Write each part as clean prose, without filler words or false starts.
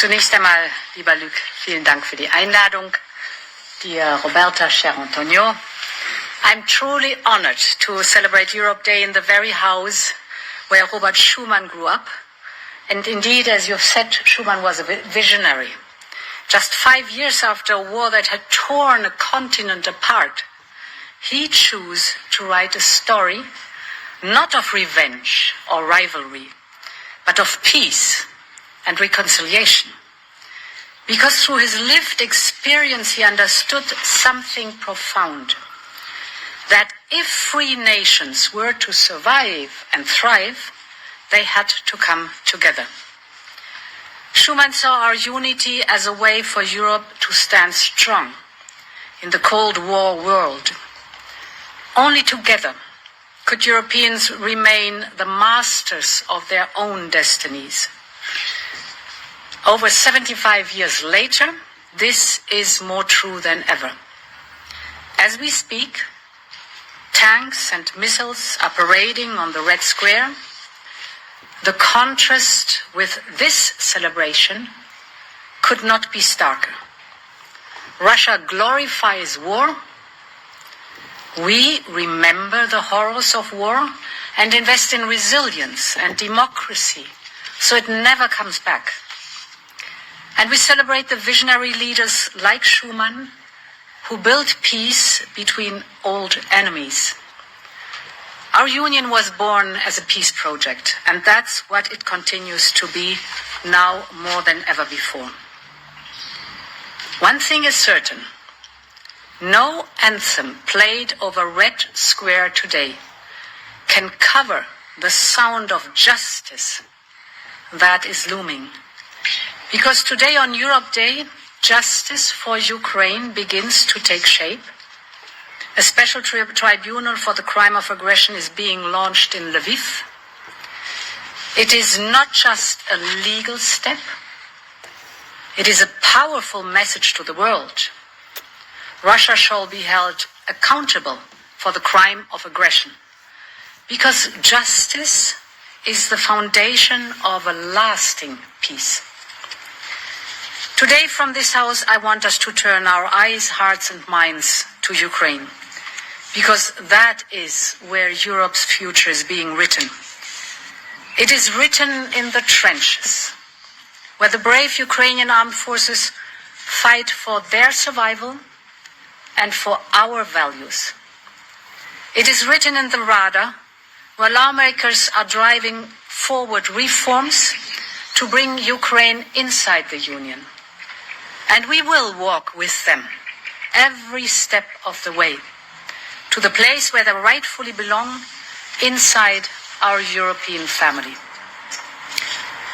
Zunächst einmal, lieber Luc, vielen Dank für die Einladung. Dear Roberta, cher Antonio, I'm truly honored to celebrate Europe Day in the very house where Robert Schuman grew up. And indeed, as you've said, Schuman was a visionary. Just 5 years after a war that had torn a continent apart, he chose to write a story not of revenge or rivalry, but of peace and reconciliation. Because through his lived experience, he understood something profound, that if free nations were to survive and thrive, they had to come together. Schuman saw our unity as a way for Europe to stand strong in the Cold War world. Only together could Europeans remain the masters of their own destinies. Over 75 years later, this is more true than ever. As we speak, tanks and missiles are parading on the Red Square. The contrast with this celebration could not be starker. Russia glorifies war. We remember the horrors of war and invest in resilience and democracy so it never comes back. And we celebrate the visionary leaders like Schuman who built peace between old enemies. Our union was born as a peace project, and that's what it continues to be now more than ever before. One thing is certain. No anthem played over Red Square today can cover the sound of justice that is looming. Because today on Europe Day, justice for Ukraine begins to take shape. A special tribunal for the crime of aggression is being launched in Lviv. It is not just a legal step. It is a powerful message to the world. Russia shall be held accountable for the crime of aggression, because justice is the foundation of a lasting peace. Today from this house, I want us to turn our eyes, hearts and minds to Ukraine, because that is where Europe's future is being written. It is written in the trenches, where the brave Ukrainian armed forces fight for their survival and for our values. It is written in the Rada, where lawmakers are driving forward reforms to bring Ukraine inside the Union. And we will walk with them every step of the way to the place where they rightfully belong, inside our European family.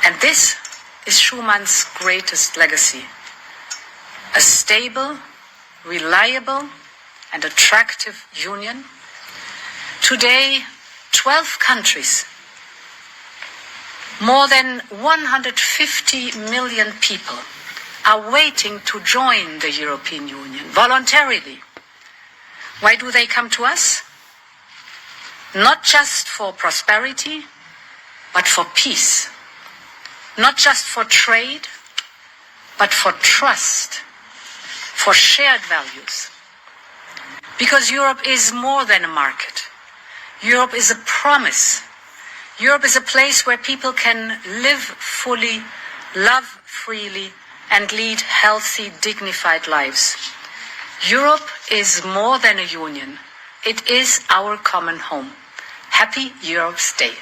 And this is Schuman's greatest legacy: a stable, reliable and attractive union. Today, 12 countries, more than 150 million people are waiting to join the European Union voluntarily. Why do they come to us? Not just for prosperity, but for peace. Not just for trade, but for trust, for shared values. Because Europe is more than a market. Europe is a promise. Europe is a place where people can live fully, love freely, and lead healthy, dignified lives. Europe is more than a union. It is our common home. Happy Europe's Day.